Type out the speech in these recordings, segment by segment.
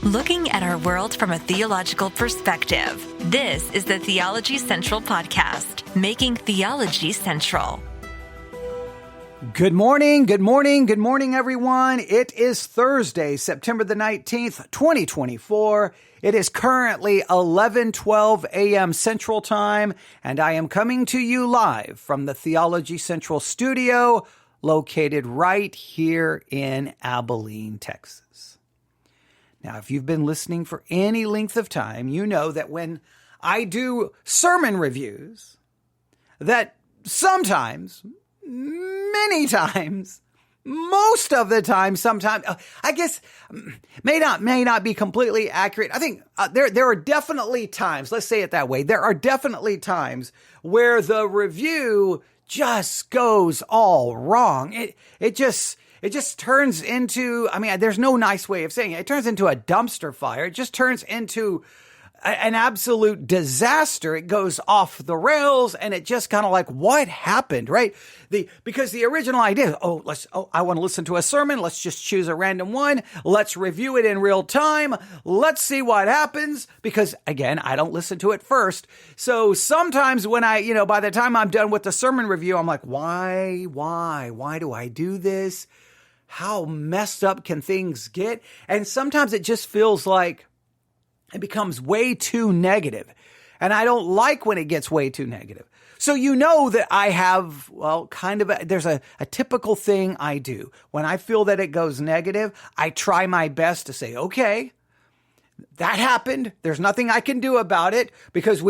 Looking at our world from a theological perspective. This is the Theology Central Podcast, making theology central. Good morning, everyone. It is Thursday, September the 19th, 2024. It is currently 11:12 a.m. Central Time, and I am coming to you live from the Theology Central studio, located right here in Abilene, Texas. Now, if you've been listening for any length of time, you know that when I do sermon reviews, that sometimes, many times, most of the time, sometimes, I guess, may not be completely accurate. I think there are definitely times, let's say it that way, there are definitely times where the review just goes all wrong. It just turns into, there's no nice way of saying it. It turns into a dumpster fire. It just turns into an absolute disaster. It goes off the rails, and it just kind of like, what happened, right? Because the original idea, I want to listen to a sermon. Let's just choose a random one. Let's review it in real time. Let's see what happens. Because again, I don't listen to it first. So sometimes when by the time I'm done with the sermon review, I'm like, why do I do this? How messed up can things get? And sometimes it just feels like it becomes way too negative. And I don't like when it gets way too negative. So you know that I have, there's a typical thing I do. When I feel that it goes negative, I try my best to say, okay, that happened. There's nothing I can do about it because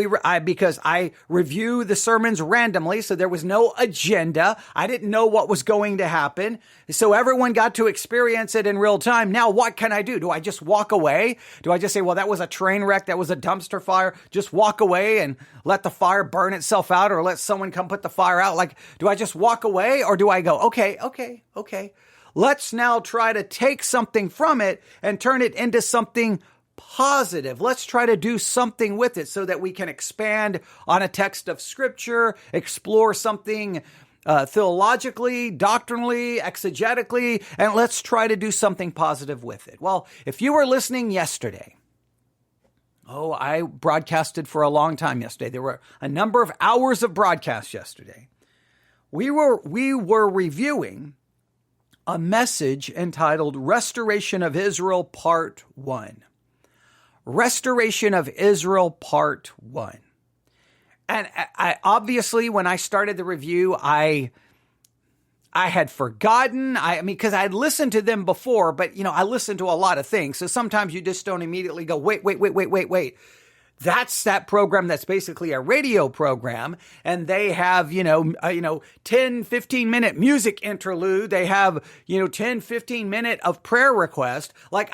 I review the sermons randomly. So there was no agenda. I didn't know what was going to happen. So everyone got to experience it in real time. Now, what can I do? Do I just walk away? Do I just say, well, that was a train wreck. That was a dumpster fire. Just walk away and let the fire burn itself out, or let someone come put the fire out? Like, do I just walk away, or do I go, okay. Let's now try to take something from it and turn it into something positive. Let's try to do something with it so that we can expand on a text of scripture, explore something theologically, doctrinally, exegetically, and let's try to do something positive with it. Well, if you were listening yesterday, I broadcasted for a long time yesterday. There were a number of hours of broadcast yesterday. We were reviewing a message entitled Restoration of Israel Part 1. Restoration of Israel Part 1. And I obviously, when I started the review, I had forgotten, because I had listened to them before, but I listened to a lot of things. So sometimes you just don't immediately go, wait. That's that program that's basically a radio program, and they have, 10, 15 minute music interlude. They have, 10, 15 minute of prayer request. Like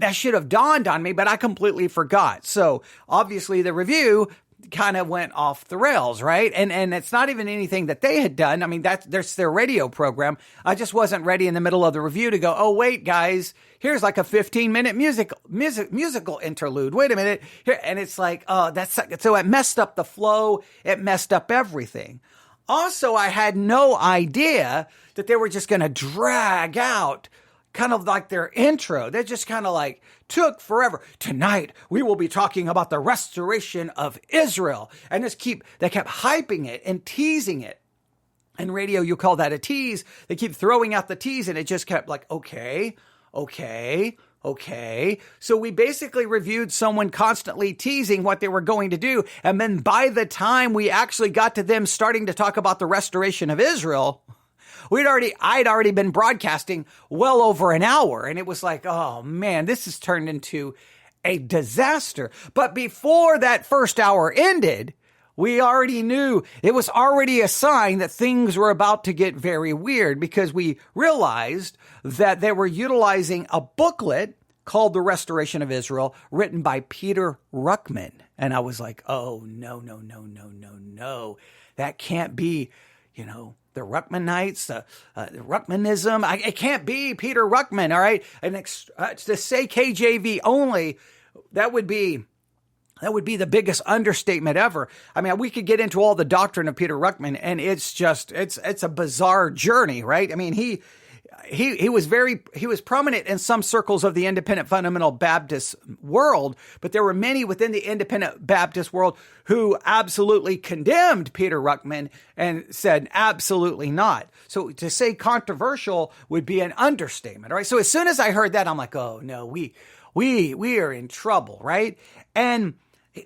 that should have dawned on me, but I completely forgot. So obviously the review kind of went off the rails, right? And it's not even anything that they had done. There's their radio program. I just wasn't ready in the middle of the review to go, oh, wait, guys, here's like a 15-minute musical interlude. Wait a minute. Here. And it's like, so it messed up the flow. It messed up everything. Also, I had no idea that they were just going to drag out kind of like their intro. They just kind of like took forever. Tonight, we will be talking about the restoration of Israel. And they kept hyping it and teasing it. In radio, you call that a tease. They keep throwing out the tease, and it just kept like, okay. So we basically reviewed someone constantly teasing what they were going to do. And then by the time we actually got to them starting to talk about the restoration of Israel, I'd already been broadcasting well over an hour, and it was like, oh man, this has turned into a disaster. But before that first hour ended, we already knew it was already a sign that things were about to get very weird, because we realized that they were utilizing a booklet called The Restoration of Israel, written by Peter Ruckman. And I was like, oh, no. That can't be, the Ruckmanites, the Ruckmanism. It can't be Peter Ruckman, all right? And to say KJV only, that would be the biggest understatement ever. We could get into all the doctrine of Peter Ruckman, and it's a bizarre journey, right? he was prominent in some circles of the independent fundamental Baptist world, but there were many within the independent Baptist world who absolutely condemned Peter Ruckman and said absolutely not. So to say controversial would be an understatement, right? So as soon as I heard that, I'm like, oh no, we are in trouble, right? And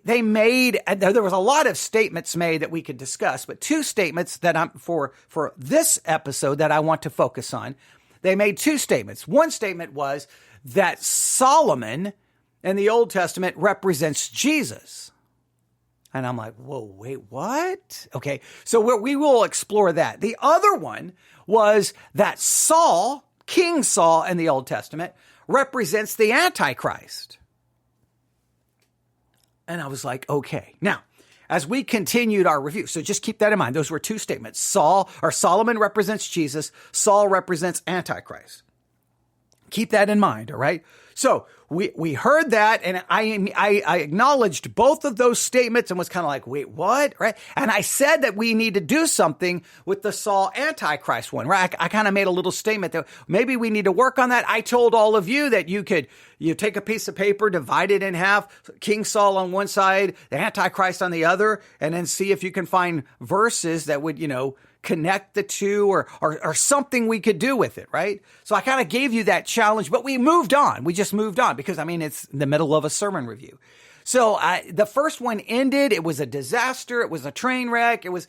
there was a lot of statements made that we could discuss, but two statements that for this episode that I want to focus on. They made two statements. One statement was that Solomon in the Old Testament represents Jesus. And I'm like, whoa, wait, what? Okay, so we will explore that. The other one was that King Saul in the Old Testament represents the Antichrist. And I was like, okay. Now, as we continued our review, so just keep that in mind. Those were two statements. Solomon represents Jesus. Saul represents Antichrist. Keep that in mind, all right? So we heard that, and I acknowledged both of those statements and was kind of like, wait, what? Right? And I said that we need to do something with the Saul Antichrist one, right? I kind of made a little statement that maybe we need to work on that. I told all of you that you take a piece of paper, divide it in half, King Saul on one side, the Antichrist on the other, and then see if you can find verses that would, connect the two or something we could do with it, right? So I kind of gave you that challenge, but we moved on. We just moved on because, it's in the middle of a sermon review. So the first one ended. It was a disaster. It was a train wreck. It was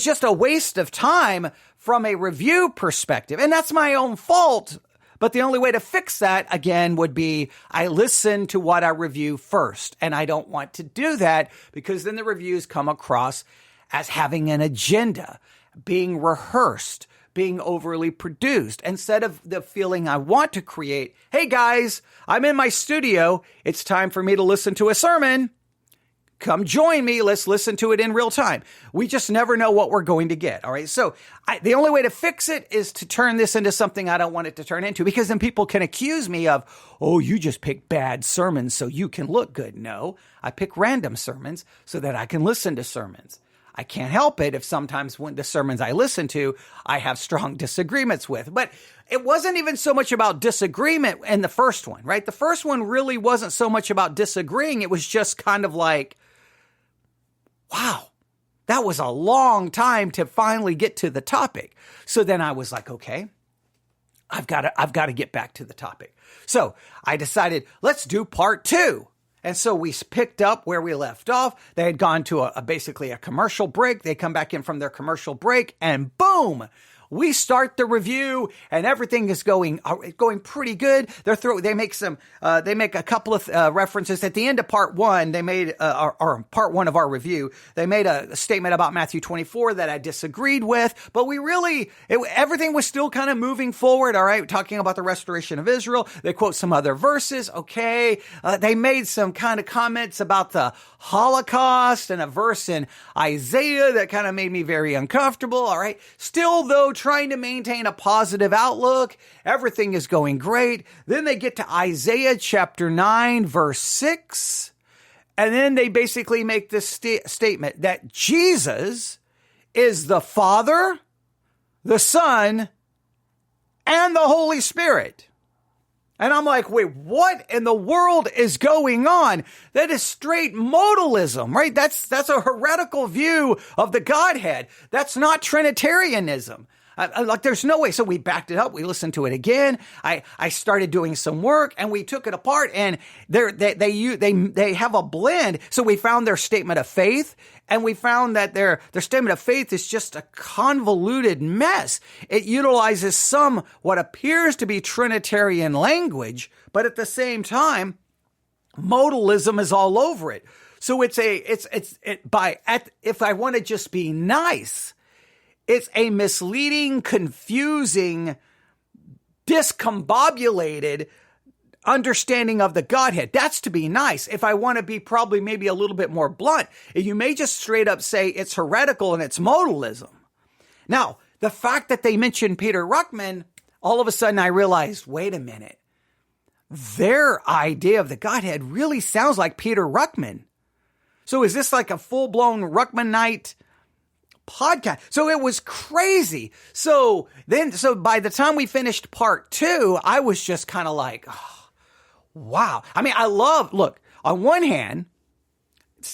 just a waste of time from a review perspective. And that's my own fault. But the only way to fix that, again, would be I listen to what I review first. And I don't want to do that because then the reviews come across as having an agenda, being rehearsed, being overly produced, instead of the feeling I want to create. Hey guys, I'm in my studio. It's time for me to listen to a sermon. Come join me. Let's listen to it in real time. We just never know what we're going to get. All right. So the only way to fix it is to turn this into something I don't want it to turn into, because then people can accuse me of, oh, you just pick bad sermons so you can look good. No, I pick random sermons so that I can listen to sermons. I can't help it if sometimes when the sermons I listen to, I have strong disagreements with. But it wasn't even so much about disagreement in the first one, right? The first one really wasn't so much about disagreeing. It was just kind of like, wow, that was a long time to finally get to the topic. So then I was like, okay, I've got to get back to the topic. So I decided, let's do part 2. And so we picked up where we left off. They had gone to basically a commercial break. They come back in from their commercial break and boom, we start the review and everything is going pretty good. They make a couple of references at the end of part 1. They made, or part 1 of our review, they made a statement about Matthew 24 that I disagreed with, but everything was still kind of moving forward. All right. Talking about the restoration of Israel. They quote some other verses. Okay. They made some kind of comments about the Holocaust and a verse in Isaiah that kind of made me very uncomfortable. All right. Still though, trying to maintain a positive outlook. Everything is going great. Then they get to Isaiah chapter 9, verse 6. And then they basically make this statement that Jesus is the Father, the Son, and the Holy Spirit. And I'm like, wait, what in the world is going on? That is straight modalism, right? That's a heretical view of the Godhead. That's not Trinitarianism. Like there's no way. So we backed it up. We listened to it again. I started doing some work and we took it apart and they have a blend. So we found their statement of faith and we found that their statement of faith is just a convoluted mess. It utilizes some what appears to be Trinitarian language, but at the same time, modalism is all over it. So if I want to just be nice, it's a misleading, confusing, discombobulated understanding of the Godhead. That's to be nice. If I want to be probably maybe a little bit more blunt, you may just straight up say it's heretical and it's modalism. Now, the fact that they mentioned Peter Ruckman, all of a sudden I realized, wait a minute, their idea of the Godhead really sounds like Peter Ruckman. So is this like a full-blown Ruckmanite podcast. So it was crazy. So by the time we finished part 2, I was just kind of like, oh, wow. I mean, look, on one hand,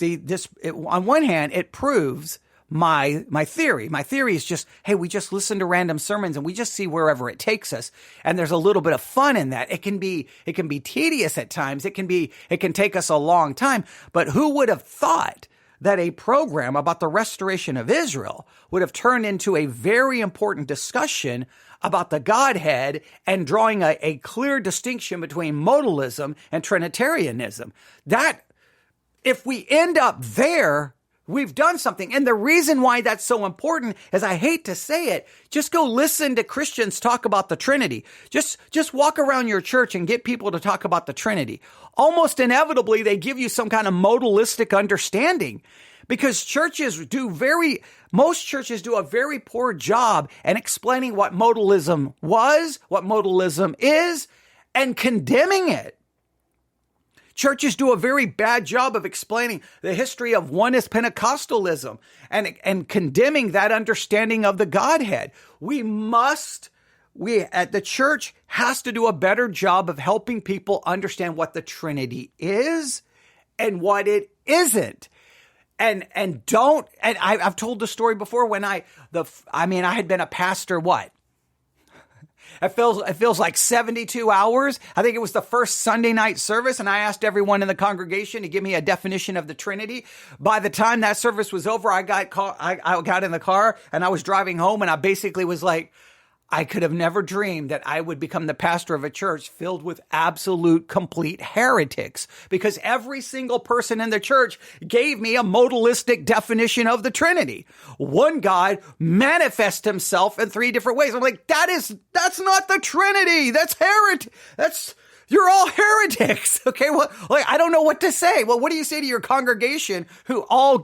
it proves my theory. My theory is just, hey, we just listen to random sermons and we just see wherever it takes us. And there's a little bit of fun in that. It can be tedious at times. It can take us a long time. But who would have thought that a program about the restoration of Israel would have turned into a very important discussion about the Godhead and drawing a clear distinction between modalism and Trinitarianism? That, if we end up there, we've done something. And the reason why that's so important is, I hate to say it, just go listen to Christians talk about the Trinity. Just walk around your church and get people to talk about the Trinity. Almost inevitably, they give you some kind of modalistic understanding, because most churches do a very poor job in explaining what modalism was, what modalism is, and condemning it. Churches do a very bad job of explaining the history of oneness Pentecostalism and condemning that understanding of the Godhead. The church has to do a better job of helping people understand what the Trinity is and what it isn't. And I've told the story before when I had been a pastor, what? It feels like 72 hours. I think it was the first Sunday night service, and I asked everyone in the congregation to give me a definition of the Trinity. By the time that service was over, I got in the car and I was driving home, and I basically was like, I could have never dreamed that I would become the pastor of a church filled with absolute, complete heretics, because every single person in the church gave me a modalistic definition of the Trinity. One God manifests himself in 3 different ways. I'm like, that's not the Trinity. You're all heretics. Okay. Well, I don't know what to say. Well, what do you say to your congregation who all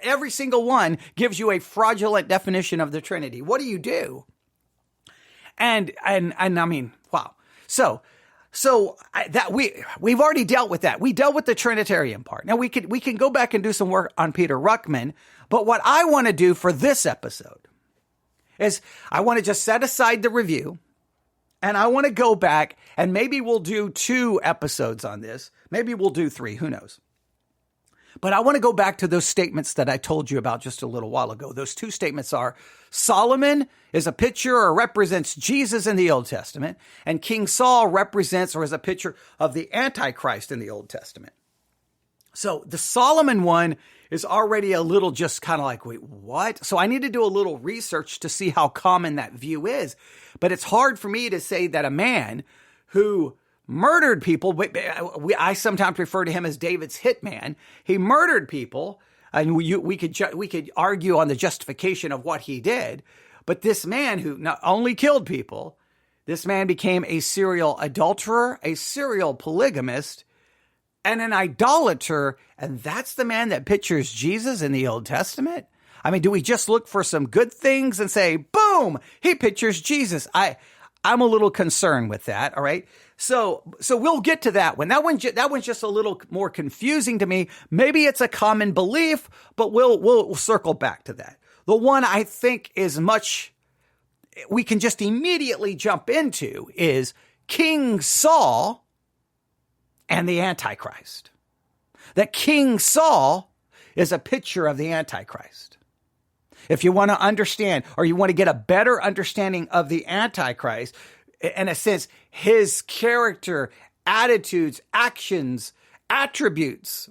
every single one gives you a fraudulent definition of the Trinity? What do you do? And I mean, wow. So we've already dealt with that. We dealt with the Trinitarian part. Now we can go back and do some work on Peter Ruckman. But what I want to do for this episode is I want to just set aside the review, and I want to go back, and maybe we'll do 2 episodes on this. Maybe we'll do 3. Who knows? But I want to go back to those statements that I told you about just a little while ago. Those 2 statements are: Solomon is a picture or represents Jesus in the Old Testament, and King Saul represents or is a picture of the Antichrist in the Old Testament. So the Solomon one is already a little just kind of like, wait, what? So I need to do a little research to see how common that view is. But it's hard for me to say that a man who murdered people, I sometimes refer to him as David's hitman. He murdered people, and we could argue on the justification of what he did. But this man who not only killed people, this man became a serial adulterer, a serial polygamist, and an idolater. And that's the man that pictures Jesus in the Old Testament? I mean, do we just look for some good things and say, boom, he pictures Jesus? I'm a little concerned with that. All right. So we'll get to that one. That one's just a little more confusing to me. Maybe it's a common belief, but we'll circle back to that. The one I think we can just immediately jump into is King Saul and the Antichrist. That King Saul is a picture of the Antichrist. If you want to understand, or you want to get a better understanding of the Antichrist, in a sense, his character, attitudes, actions, attributes,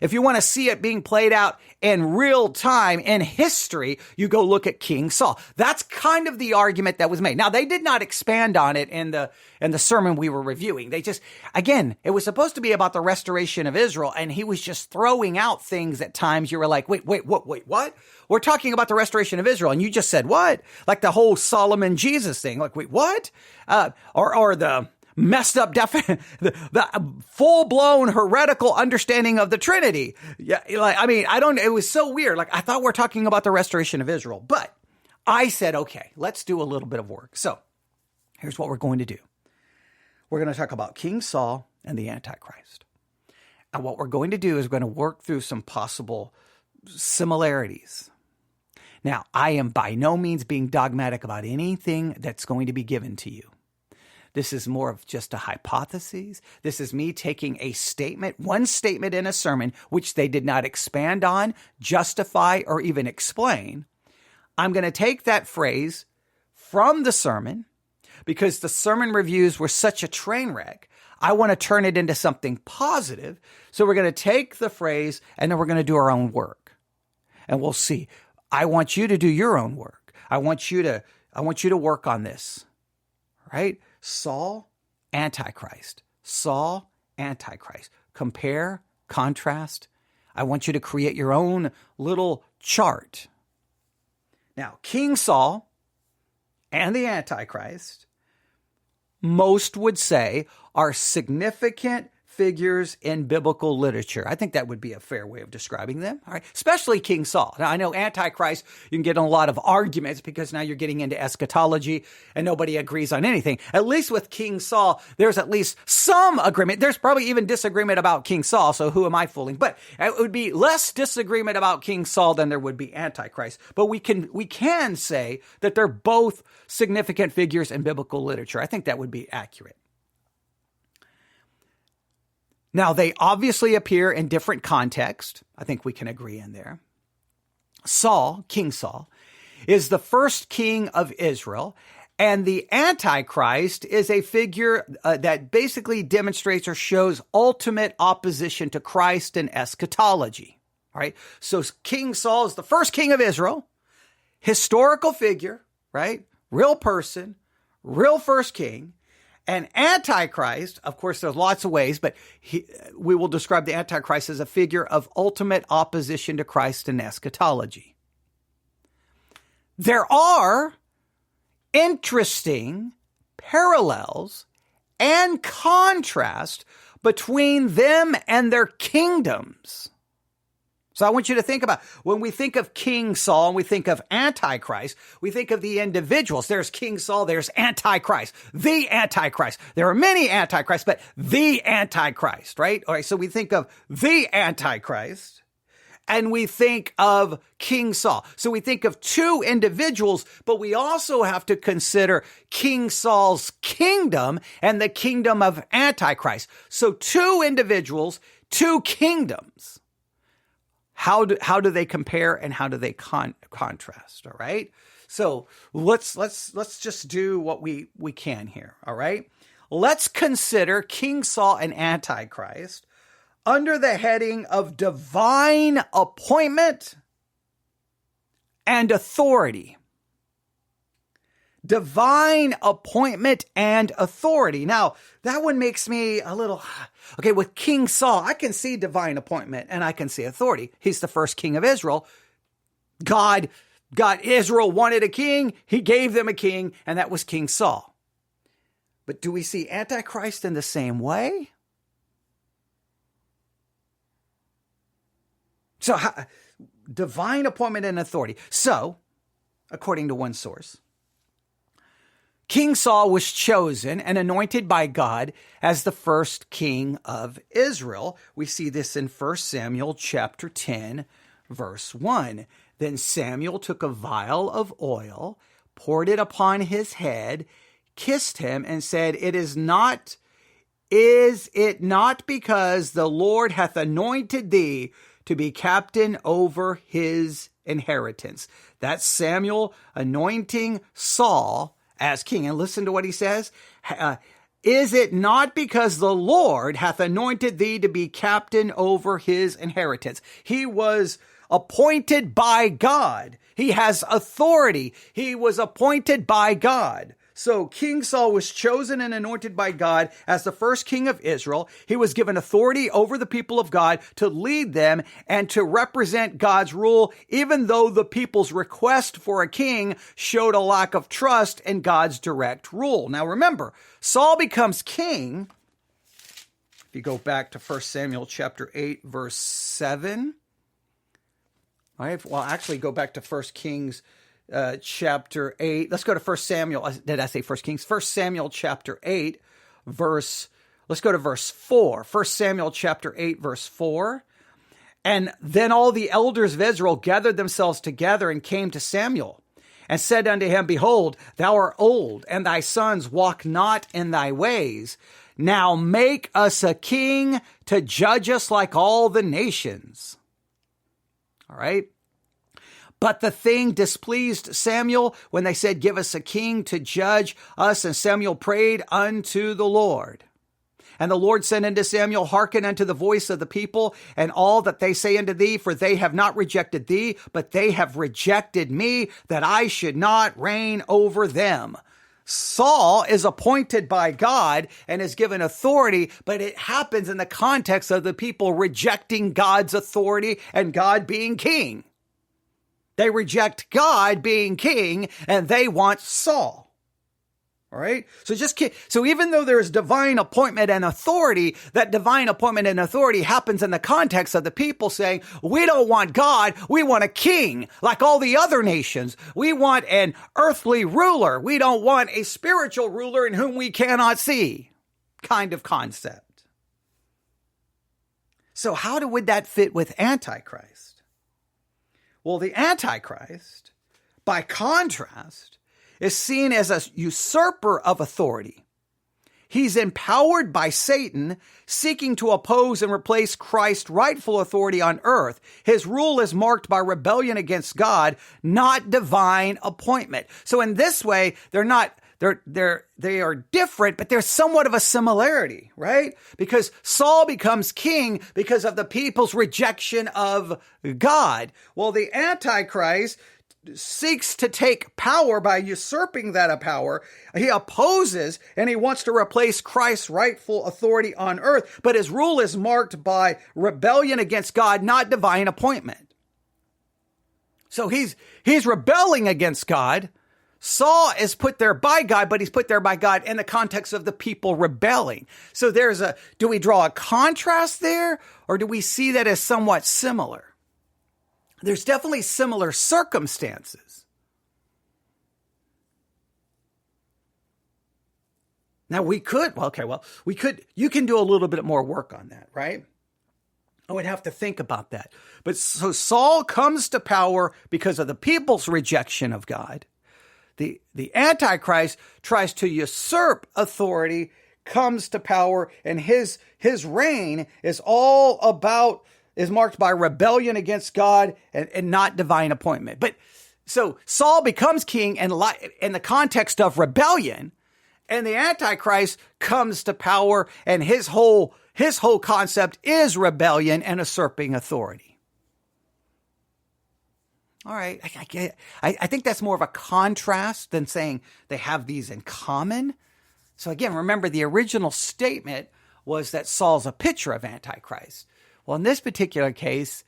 if you want to see it being played out in real time in history, you go look at King Saul. That's kind of the argument that was made. Now, they did not expand on it in the sermon we were reviewing. They just, again, it was supposed to be about the restoration of Israel, and he was just throwing out things at times you were like, wait, what? We're talking about the restoration of Israel, and you just said what? Like the whole Solomon Jesus thing. Like, wait, what? Or the messed up, the full-blown heretical understanding of the Trinity. Yeah, it was so weird. Like, I thought we're talking about the restoration of Israel, but I said, okay, let's do a little bit of work. So here's what we're going to do. We're going to talk about King Saul and the Antichrist. And what we're going to do is we're going to work through some possible similarities. Now, I am by no means being dogmatic about anything that's going to be given to you. This is more of just a hypothesis. This is me taking a statement, one statement in a sermon, which they did not expand on, justify, or even explain. I'm going to take that phrase from the sermon because the sermon reviews were such a train wreck. I want to turn it into something positive. So we're going to take the phrase and then we're going to do our own work. And we'll see. I want you to do your own work. I want you to work on this, right? Saul, Antichrist. Saul, Antichrist. Compare, contrast. I want you to create your own little chart. Now, King Saul and the Antichrist, most would say, are significant figures in biblical literature. I think that would be a fair way of describing them, all right? Especially King Saul. Now, I know Antichrist, you can get in a lot of arguments because now you're getting into eschatology and nobody agrees on anything. At least with King Saul, there's at least some agreement. There's probably even disagreement about King Saul, so who am I fooling? But it would be less disagreement about King Saul than there would be Antichrist. But we can say that they're both significant figures in biblical literature. I think that would be accurate. Now, they obviously appear in different contexts. I think we can agree in there. Saul, King Saul, is the first king of Israel, and the Antichrist is a figure that basically demonstrates or shows ultimate opposition to Christ and eschatology. All right, so King Saul is the first king of Israel, historical figure, right? Real person, real first king. And Antichrist, of course, there's lots of ways, but we will describe the Antichrist as a figure of ultimate opposition to Christ and eschatology. There are interesting parallels and contrast between them and their kingdoms. So I want you to think about, when we think of King Saul and we think of Antichrist, we think of the individuals. There's King Saul, there's Antichrist, the Antichrist. There are many Antichrists, but the Antichrist, right? All right, so we think of the Antichrist and we think of King Saul. So we think of two individuals, but we also have to consider King Saul's kingdom and the kingdom of Antichrist. So two individuals, two kingdoms. How do they compare and how do they contrast? All right. So let's just do what we can here. All right. Let's consider King Saul and Antichrist under the heading of divine appointment and authority. Divine appointment and authority. Now, that one makes me a little, okay, with King Saul, I can see divine appointment and I can see authority. He's the first king of Israel. Israel wanted a king. He gave them a king, and that was King Saul. But do we see Antichrist in the same way? So, divine appointment and authority. So, according to one source, King Saul was chosen and anointed by God as the first king of Israel. We see this in 1 Samuel chapter 10, verse 1. Then Samuel took a vial of oil, poured it upon his head, kissed him, and said, Is it not because the Lord hath anointed thee to be captain over his inheritance? That's Samuel anointing Saul as king. And listen to what he says. Is it not because the Lord hath anointed thee to be captain over his inheritance? He was appointed by God. He has authority. He was appointed by God. So King Saul was chosen and anointed by God as the first king of Israel. He was given authority over the people of God to lead them and to represent God's rule, even though the people's request for a king showed a lack of trust in God's direct rule. Now remember, Saul becomes king. If you go back to 1 Samuel chapter 8, verse 7. All right, well, actually go back to 1 Kings chapter 8. Let's go to 1 Samuel. Did I say 1 Kings? 1 Samuel chapter 8, let's go to verse 4. 1 Samuel chapter 8, verse 4. And then all the elders of Israel gathered themselves together and came to Samuel and said unto him, Behold, thou art old, and thy sons walk not in thy ways. Now make us a king to judge us like all the nations. All right. But the thing displeased Samuel when they said, Give us a king to judge us. And Samuel prayed unto the Lord. And the Lord said unto Samuel, Hearken unto the voice of the people and all that they say unto thee, for they have not rejected thee, but they have rejected me, that I should not reign over them. Saul is appointed by God and is given authority, but it happens in the context of the people rejecting God's authority and God being king. They reject God being king and they want Saul. All right. So even though there is divine appointment and authority, that divine appointment and authority happens in the context of the people saying, we don't want God. We want a king like all the other nations. We want an earthly ruler. We don't want a spiritual ruler in whom we cannot see kind of concept. So how would that fit with Antichrist? Well, the Antichrist, by contrast, is seen as a usurper of authority. He's empowered by Satan, seeking to oppose and replace Christ's rightful authority on earth. His rule is marked by rebellion against God, not divine appointment. So in this way, they are different, but there's somewhat of a similarity, right? Because Saul becomes king because of the people's rejection of God. Well, the Antichrist seeks to take power by usurping that power. He opposes and he wants to replace Christ's rightful authority on earth, but his rule is marked by rebellion against God, not divine appointment. So he's rebelling against God. Saul is put there by God, but he's put there by God in the context of the people rebelling. So do we draw a contrast there, or do we see that as somewhat similar? There's definitely similar circumstances. Now you can do a little bit more work on that, right? I would have to think about that. But so Saul comes to power because of the people's rejection of God. The Antichrist tries to usurp authority, comes to power, and his reign is marked by rebellion against God and not divine appointment. But so Saul becomes king in the context of rebellion, and the Antichrist comes to power, and his whole concept is rebellion and usurping authority. All right, I think that's more of a contrast than saying they have these in common. So again, remember the original statement was that Saul's a picture of Antichrist. Well, in this particular case,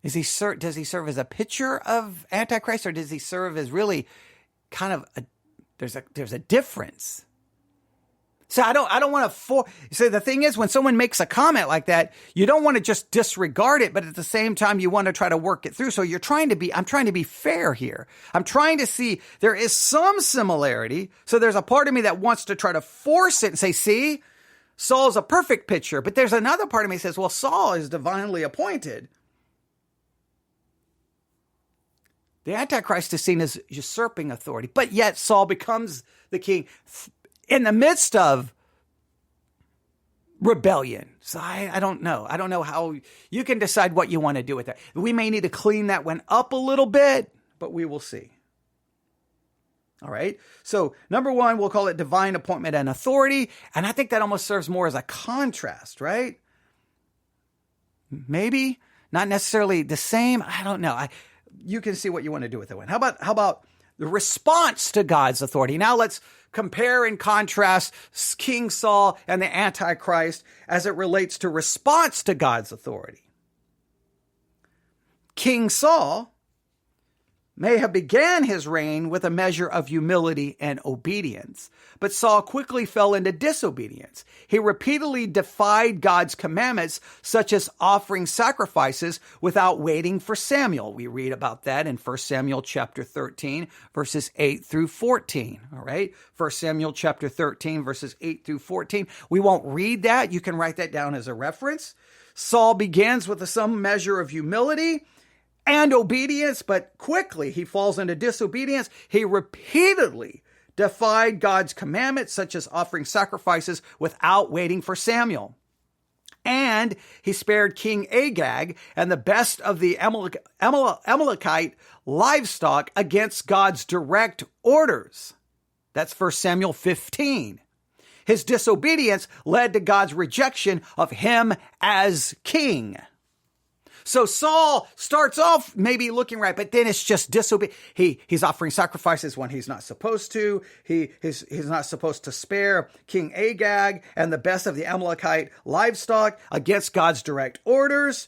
does he serve as a picture of Antichrist, or does he serve as really kind of there's a difference? So I don't want to so the thing is, when someone makes a comment like that, you don't want to just disregard it, but at the same time you want to try to work it through. So I'm trying to be fair here. I'm trying to see there is some similarity. So there's a part of me that wants to try to force it and say, see, Saul's a perfect picture. But there's another part of me that says, well, Saul is divinely appointed. The Antichrist is seen as usurping authority, but yet Saul becomes the king in the midst of rebellion. So I don't know. I don't know how you can decide what you want to do with that. We may need to clean that one up a little bit, but we will see. All right. So number one, we'll call it divine appointment and authority. And I think that almost serves more as a contrast, right? Maybe not necessarily the same. I don't know. You can see what you want to do with that one. How about the response to God's authority? Now let's compare and contrast King Saul and the Antichrist as it relates to response to God's authority. King Saul may have began his reign with a measure of humility and obedience, but Saul quickly fell into disobedience. He repeatedly defied God's commandments, such as offering sacrifices without waiting for Samuel. We read about that in 1 Samuel chapter 13, verses 8 through 14. All right. 1 Samuel chapter 13, verses 8 through 14. We won't read that. You can write that down as a reference. Saul begins with some measure of humility and obedience, but quickly he falls into disobedience. He repeatedly defied God's commandments, such as offering sacrifices without waiting for Samuel. And he spared King Agag and the best of the Amalekite livestock against God's direct orders. That's 1 Samuel 15. His disobedience led to God's rejection of him as king. So Saul starts off maybe looking right, but then it's just disobedience. He's offering sacrifices when he's not supposed to. He's not supposed to spare King Agag and the best of the Amalekite livestock against God's direct orders.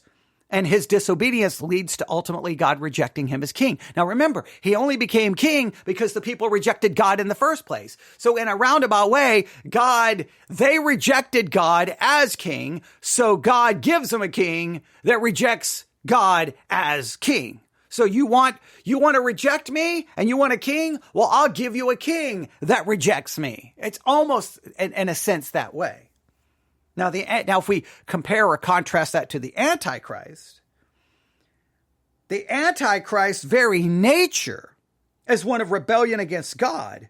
And his disobedience leads to ultimately God rejecting him as king. Now remember, he only became king because the people rejected God in the first place. So in a roundabout way, they rejected God as king. So God gives them a king that rejects God as king. So you want to reject me and you want a king? Well, I'll give you a king that rejects me. It's almost in a sense that way. Now, if we compare or contrast that to the Antichrist's very nature is one of rebellion against God.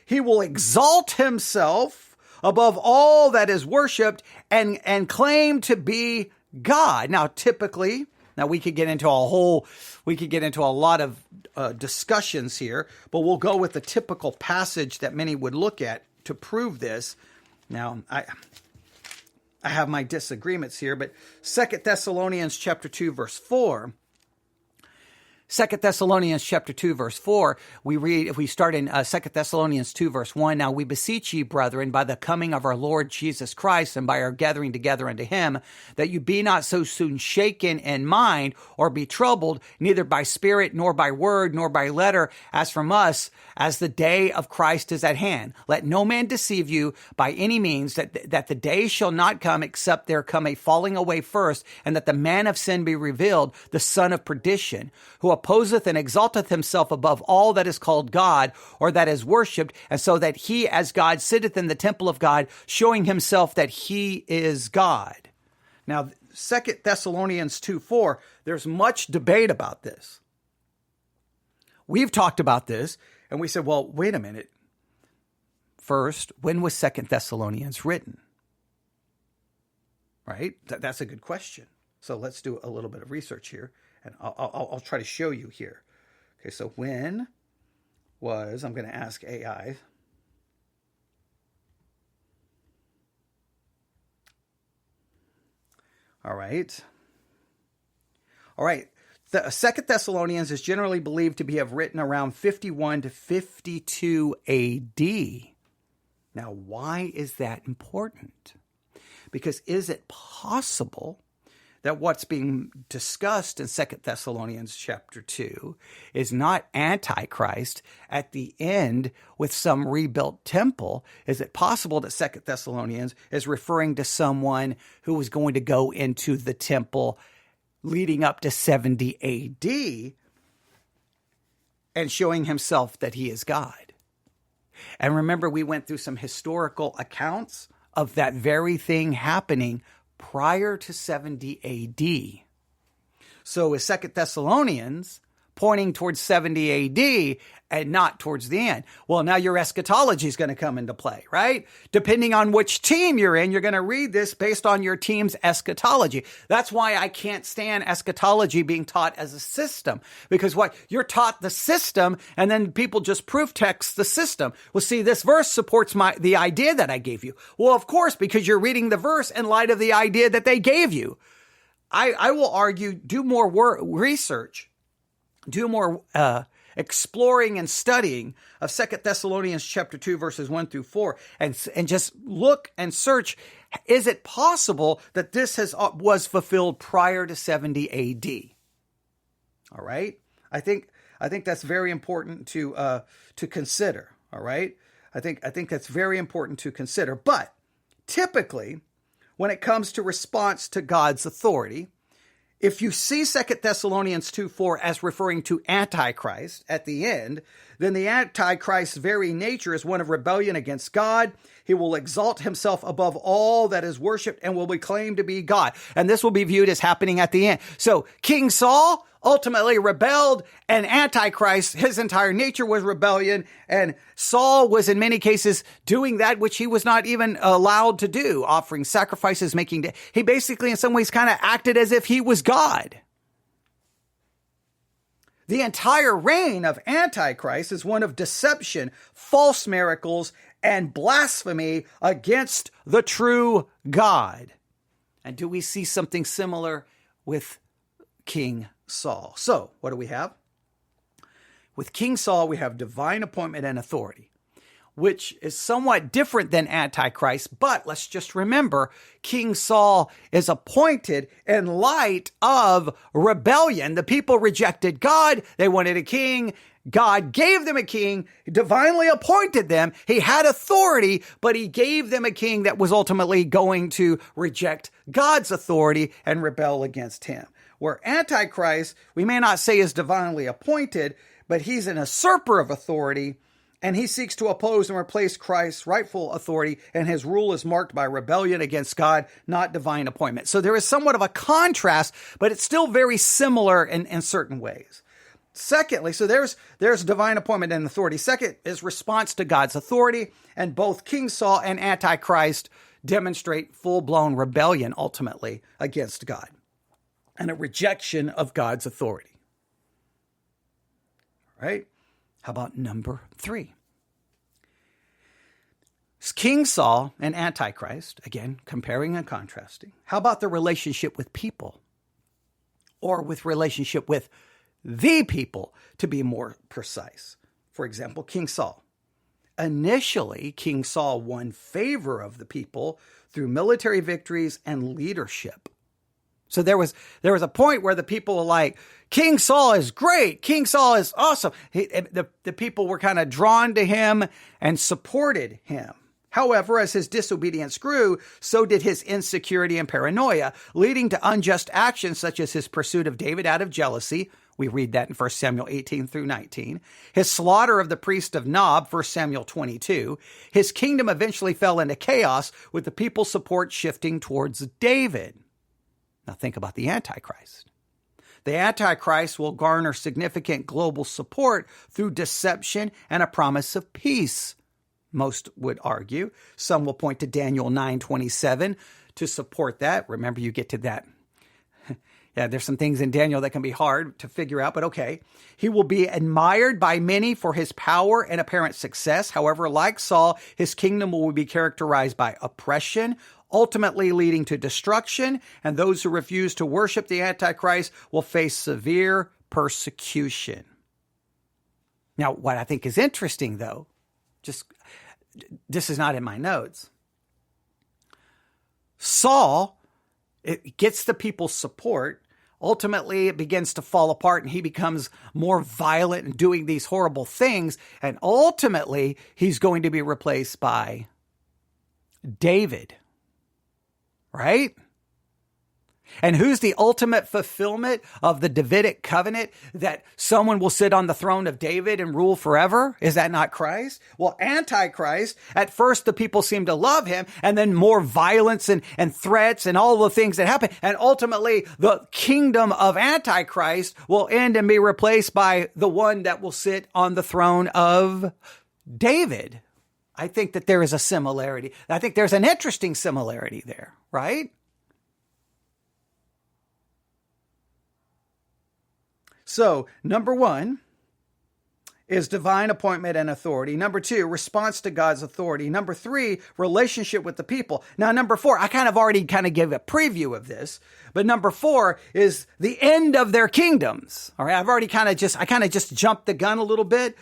He will exalt himself above all that is worshipped and claim to be God. Now, typically, we could get into a lot of discussions here, but we'll go with the typical passage that many would look at to prove this. Now, I have my disagreements here, but 2 Thessalonians chapter 2, verse 4. 2 Thessalonians chapter 2, verse 4, we read, if we start in 2 Thessalonians 2, verse 1, now we beseech ye, brethren, by the coming of our Lord Jesus Christ and by our gathering together unto him, that you be not so soon shaken in mind or be troubled, neither by spirit, nor by word, nor by letter, as from us, as the day of Christ is at hand. Let no man deceive you by any means, that the day shall not come except there come a falling away first, and that the man of sin be revealed, the son of perdition, who opposeth and exalteth himself above all that is called God, or that is worshipped, and so that he as God sitteth in the temple of God, showing himself that he is God. Now, 2 Thessalonians 2:4, there's much debate about this. We've talked about this, and we said, well, wait a minute. First, when was 2 Thessalonians written? Right? That's a good question. So let's do a little bit of research here. And I'll try to show you here. Okay, so when was, I'm going to ask AI. All right. The 2 Thessalonians is generally believed to have written around 51 to 52 AD. Now, why is that important? Because is it possible that what's being discussed in 2 Thessalonians chapter 2 is not Antichrist at the end with some rebuilt temple? Is it possible that 2 Thessalonians is referring to someone who was going to go into the temple leading up to 70 AD and showing himself that he is God? And remember, we went through some historical accounts of that very thing happening prior to 70 AD. So is 2 Thessalonians pointing towards 70 AD and not towards the end? Well, now your eschatology is going to come into play, right? Depending on which team you're in, you're going to read this based on your team's eschatology. That's why I can't stand eschatology being taught as a system, because you're taught the system and then people just proof text the system. Well, see, this verse supports the idea that I gave you. Well, of course, because you're reading the verse in light of the idea that they gave you. I will argue, do more research. Do more exploring and studying of 2 Thessalonians chapter 2, verses 1 through 4, and just look and search, is it possible that this was fulfilled prior to 70 AD? All right? I think I think that's very important to consider. All right. I think that's very important to consider. But typically, when it comes to response to God's authority, if you see 2 Thessalonians 2:4 as referring to Antichrist at the end, then the Antichrist's very nature is one of rebellion against God. He will exalt himself above all that is worshipped and will be claimed to be God. And this will be viewed as happening at the end. So King Saul ultimately rebelled, and Antichrist, his entire nature was rebellion. And Saul was in many cases doing that which he was not even allowed to do, offering sacrifices, he basically in some ways kind of acted as if he was God. The entire reign of Antichrist is one of deception, false miracles, and blasphemy against the true God. And do we see something similar with King Saul? So, what do we have? With King Saul, we have divine appointment and authority, which is somewhat different than Antichrist. But let's just remember, King Saul is appointed in light of rebellion. The people rejected God. They wanted a king. God gave them a king, divinely appointed them. He had authority, but he gave them a king that was ultimately going to reject God's authority and rebel against him. Where Antichrist, we may not say is divinely appointed, but he's an usurper of authority, and he seeks to oppose and replace Christ's rightful authority, and his rule is marked by rebellion against God, not divine appointment. So there is somewhat of a contrast, but it's still very similar in certain ways. Secondly, so there's divine appointment and authority. Second is response to God's authority, and both King Saul and Antichrist demonstrate full-blown rebellion ultimately against God and a rejection of God's authority. Right? How about number 3? King Saul and Antichrist, again, comparing and contrasting. How about the relationship with people? Or with relationship with the people, to be more precise. For example, King Saul. Initially, King Saul won favor of the people through military victories and leadership. So there was a point where the people were like, King Saul is great. King Saul is awesome. The people were kind of drawn to him and supported him. However, as his disobedience grew, so did his insecurity and paranoia, leading to unjust actions such as his pursuit of David out of jealousy. We read that in 1 Samuel 18 through 19. His slaughter of the priest of Nob, 1 Samuel 22. His kingdom eventually fell into chaos with the people's support shifting towards David. Now think about the Antichrist. The Antichrist will garner significant global support through deception and a promise of peace, most would argue. Some will point to Daniel 9:27 to support that. Remember, you get to that. Yeah, there's some things in Daniel that can be hard to figure out, but okay. He will be admired by many for his power and apparent success. However, like Saul, his kingdom will be characterized by oppression, ultimately leading to destruction, and those who refuse to worship the Antichrist will face severe persecution. Now, what I think is interesting, though, this is not in my notes. Saul, it gets the people's support. Ultimately, it begins to fall apart and he becomes more violent and doing these horrible things. And ultimately, he's going to be replaced by David. Right? And who's the ultimate fulfillment of the Davidic covenant that someone will sit on the throne of David and rule forever? Is that not Christ? Well, Antichrist, at first the people seem to love him, and then more violence and threats and all the things that happen. And ultimately, the kingdom of Antichrist will end and be replaced by the one that will sit on the throne of David. I think that there is a similarity. I think there's an interesting similarity there, right? So, number 1 is divine appointment and authority. Number 2, response to God's authority. Number 3, relationship with the people. Now, number 4, I already gave a preview of this, but number 4 is the end of their kingdoms. All right, I've already I just jumped the gun a little bit.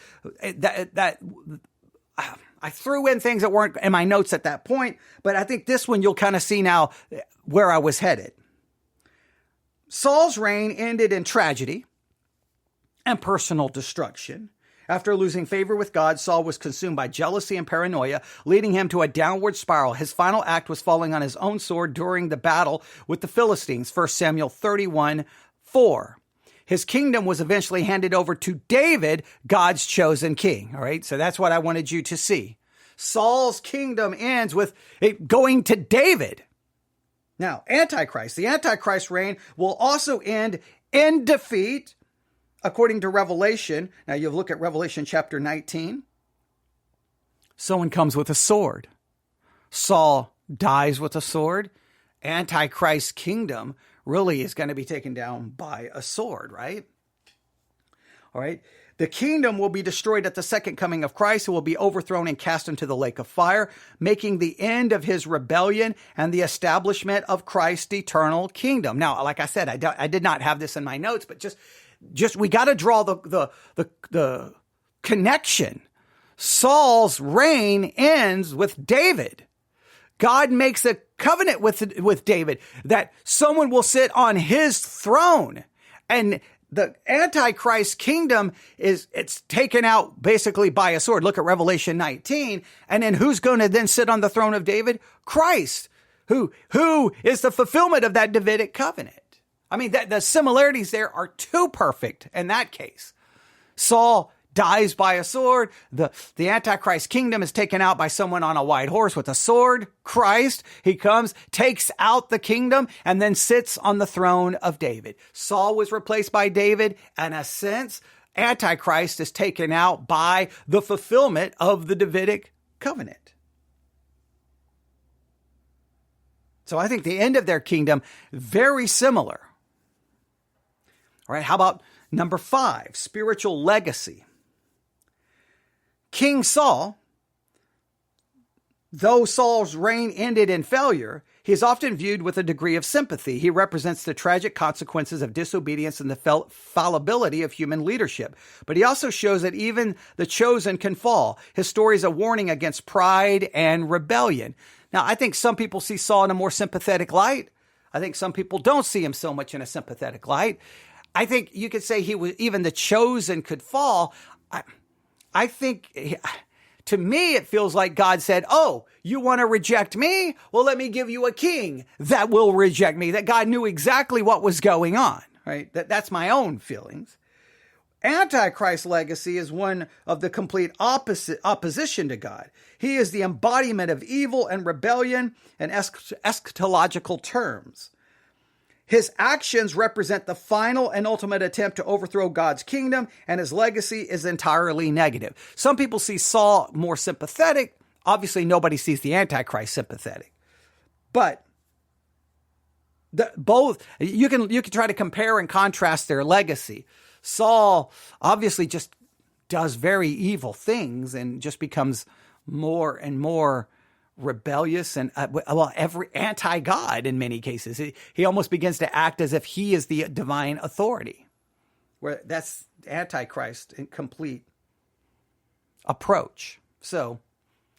I threw in things that weren't in my notes at that point, but I think this one you'll kind of see now where I was headed. Saul's reign ended in tragedy. and personal destruction. After losing favor with God, Saul was consumed by jealousy and paranoia, leading him to a downward spiral. His final act was falling on his own sword during the battle with the Philistines, 1 Samuel 31:4. His kingdom was eventually handed over to David, God's chosen king. All right, so that's what I wanted you to see. Saul's kingdom ends with it going to David. Now, the Antichrist reign will also end in defeat, according to Revelation. Now, you look at Revelation chapter 19. Someone comes with a sword. Saul dies with a sword. Antichrist's kingdom really is going to be taken down by a sword, right? All right. The kingdom will be destroyed at the second coming of Christ. It will be overthrown and cast into the lake of fire, making the end of his rebellion and the establishment of Christ's eternal kingdom. Now, like I said, I did not have this in my notes, but just we got to draw the connection. Saul's reign ends with David. God makes a covenant with David that someone will sit on his throne, and the Antichrist kingdom it's taken out basically by a sword. Look at Revelation 19. And then who's going to then sit on the throne of David? Christ, who is the fulfillment of that Davidic covenant. I mean, the similarities there are too perfect in that case. Saul dies by a sword. The Antichrist kingdom is taken out by someone on a white horse with a sword. Christ, he comes, takes out the kingdom, and then sits on the throne of David. Saul was replaced by David. In a sense, Antichrist is taken out by the fulfillment of the Davidic covenant. So I think the end of their kingdom, very similar. All right, how about number 5, spiritual legacy? King Saul, though Saul's reign ended in failure, he is often viewed with a degree of sympathy. He represents the tragic consequences of disobedience and the fallibility of human leadership. But he also shows that even the chosen can fall. His story is a warning against pride and rebellion. Now, I think some people see Saul in a more sympathetic light. I think some people don't see him so much in a sympathetic light. I think you could say even the chosen could fall. I think, to me, it feels like God said, oh, you want to reject me? Well, let me give you a king that will reject me. That God knew exactly what was going on, right? That's my own feelings. Antichrist's legacy is one of the complete opposition to God. He is the embodiment of evil and rebellion in eschatological terms. His actions represent the final and ultimate attempt to overthrow God's kingdom, and his legacy is entirely negative. Some people see Saul more sympathetic. Obviously, nobody sees the Antichrist sympathetic. But both you can try to compare and contrast their legacy. Saul obviously just does very evil things and just becomes more and more rebellious and every anti-God in many cases. He almost begins to act as if he is the divine authority, where that's Antichrist in complete approach. So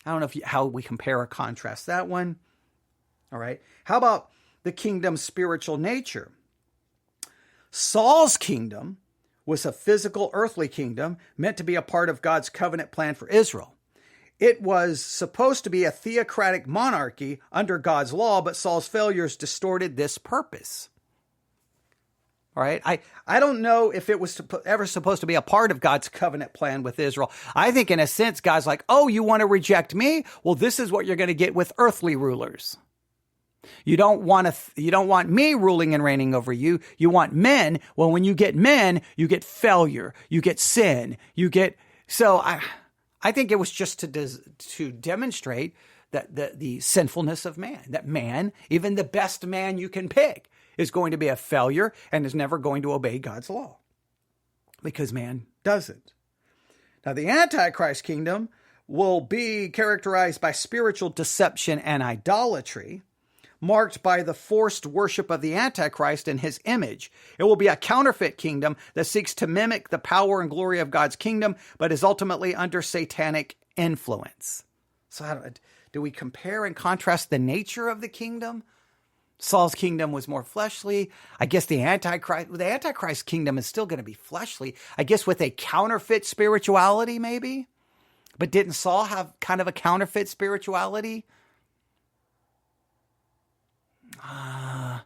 I don't know how we compare or contrast that one. All right. How about the kingdom's spiritual nature? Saul's kingdom was a physical earthly kingdom meant to be a part of God's covenant plan for Israel. It was supposed to be a theocratic monarchy under God's law, but Saul's failures distorted this purpose. All right. I don't know if it was ever supposed to be a part of God's covenant plan with Israel. I think in a sense, God's like, oh, you want to reject me? Well, this is what you're going to get with earthly rulers. You don't want me ruling and reigning over you. You want men. Well, when you get men, you get failure, you get sin, I think it was just to demonstrate that the sinfulness of man, that man, even the best man you can pick, is going to be a failure and is never going to obey God's law because man doesn't. Now, the Antichrist kingdom will be characterized by spiritual deception and idolatry, marked by the forced worship of the Antichrist and his image. It will be a counterfeit kingdom that seeks to mimic the power and glory of God's kingdom, but is ultimately under satanic influence. So do we compare and contrast the nature of the kingdom? Saul's kingdom was more fleshly. I guess the Antichrist kingdom is still going to be fleshly. I guess with a counterfeit spirituality, maybe. But didn't Saul have kind of a counterfeit spirituality? I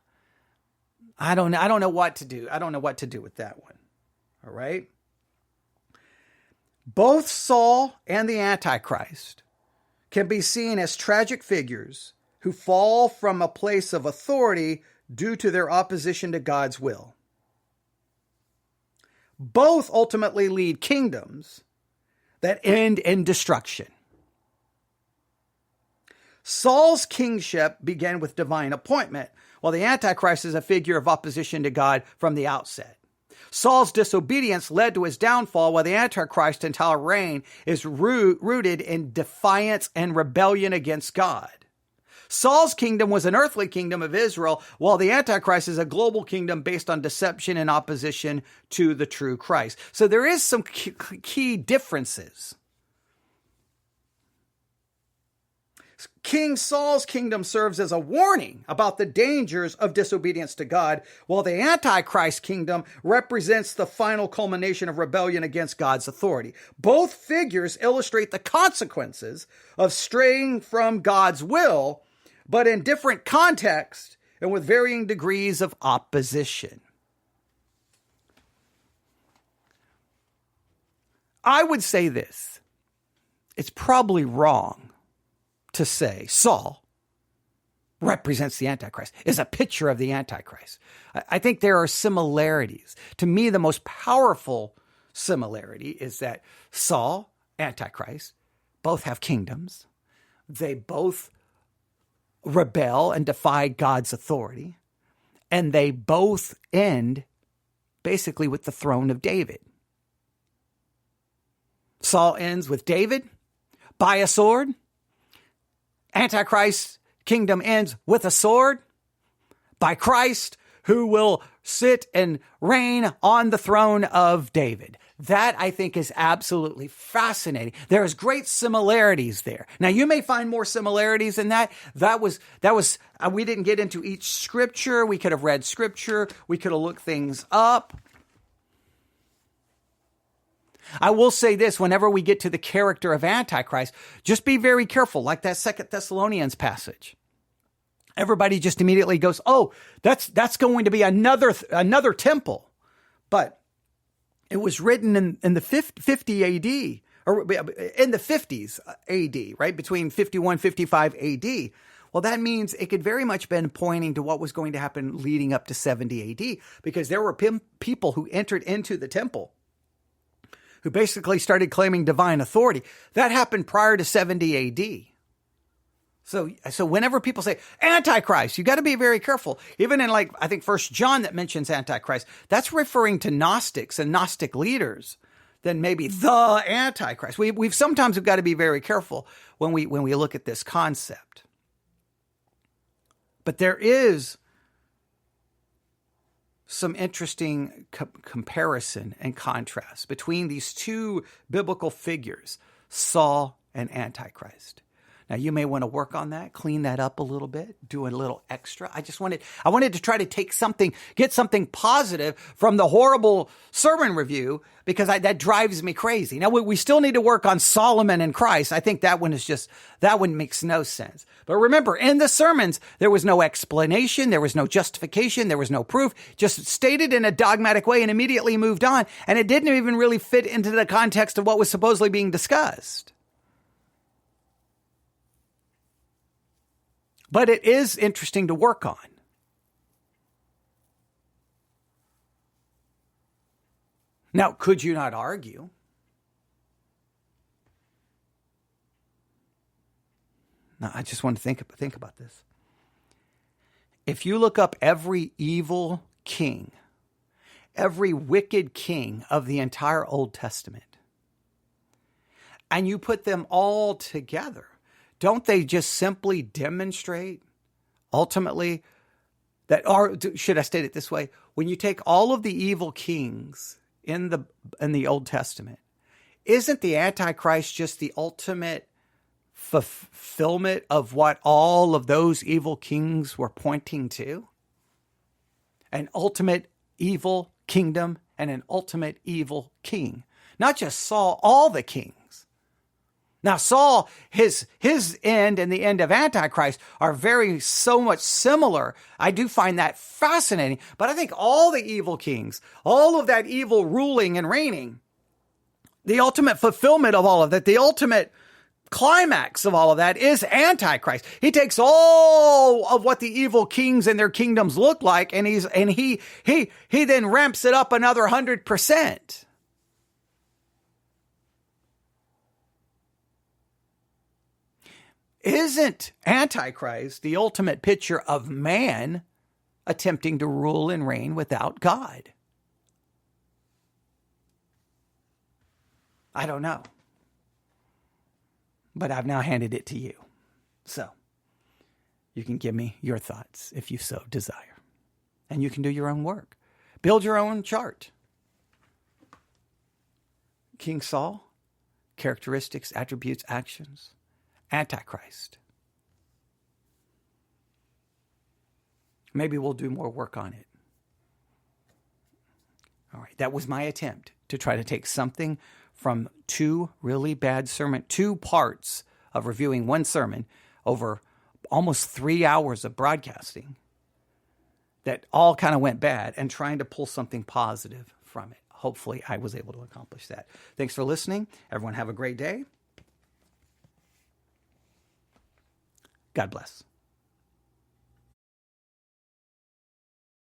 don't know what to do. I don't know what to do with that one. All right. Both Saul and the Antichrist can be seen as tragic figures who fall from a place of authority due to their opposition to God's will. Both ultimately lead kingdoms that end in destruction. Saul's kingship began with divine appointment, while the Antichrist is a figure of opposition to God from the outset. Saul's disobedience led to his downfall, while the Antichrist's entire reign is rooted in defiance and rebellion against God. Saul's kingdom was an earthly kingdom of Israel, while the Antichrist is a global kingdom based on deception and opposition to the true Christ. So there is some key differences. King Saul's kingdom serves as a warning about the dangers of disobedience to God, while the Antichrist kingdom represents the final culmination of rebellion against God's authority. Both figures illustrate the consequences of straying from God's will, but in different contexts and with varying degrees of opposition. I would say this. It's probably wrong to say Saul represents the Antichrist, is a picture of the Antichrist. I think there are similarities. To me, the most powerful similarity is that Saul, Antichrist, both have kingdoms. They both rebel and defy God's authority. And they both end basically with the throne of David. Saul ends with David by a sword. Antichrist's kingdom ends with a sword by Christ, who will sit and reign on the throne of David. That, I think, is absolutely fascinating. There's great similarities there. Now, you may find more similarities than that. We didn't get into each scripture. We could have read scripture. We could have looked things up. I will say this, whenever we get to the character of Antichrist, just be very careful, like that 2 Thessalonians passage. Everybody just immediately goes, oh, that's going to be another temple. But it was written in the 50 AD, or in the 50s AD, right? Between 51, 55 AD. Well, that means it could very much been pointing to what was going to happen leading up to 70 AD, because there were people who entered into the temple who basically started claiming divine authority. That happened prior to 70 AD. So whenever people say Antichrist, you got to be very careful. Even in I think 1 John that mentions Antichrist, that's referring to Gnostics and Gnostic leaders than maybe the Antichrist. We've sometimes got to be very careful when we look at this concept. But there is some interesting comparison and contrast between these two biblical figures, Saul and Antichrist. Now, you may want to work on that, clean that up a little bit, do a little extra. I wanted to try to get something positive from the horrible sermon review, because that drives me crazy. Now, we still need to work on Solomon and Christ. I think that one makes no sense. But remember, in the sermons, there was no explanation, there was no justification, there was no proof, just stated in a dogmatic way and immediately moved on. And it didn't even really fit into the context of what was supposedly being discussed. But it is interesting to work on. Now, could you not argue Now, I just want to think about this. If you look up every evil king, every wicked king of the entire Old Testament, and you put them all together, don't they just simply demonstrate ultimately that, or should I state it this way? When you take all of the evil kings in the Old Testament, isn't the Antichrist just the ultimate fulfillment of what all of those evil kings were pointing to? An ultimate evil kingdom and an ultimate evil king. Not just Saul, all the kings. Now, Saul, his end and the end of Antichrist are so much similar. I do find that fascinating. But I think all the evil kings, all of that evil ruling and reigning, the ultimate fulfillment of all of that, the ultimate climax of all of that is Antichrist. He takes all of what the evil kings and their kingdoms look like, and he then ramps it up another 100%. Isn't Antichrist the ultimate picture of man attempting to rule and reign without God? I don't know. But I've now handed it to you. So you can give me your thoughts if you so desire. And you can do your own work. Build your own chart. King Saul, characteristics, attributes, actions. Antichrist. Maybe we'll do more work on it. All right, that was my attempt to try to take something from two parts of reviewing one sermon over almost 3 hours of broadcasting that all kind of went bad, and trying to pull something positive from it. Hopefully I was able to accomplish that. Thanks for listening. Everyone have a great day. God bless.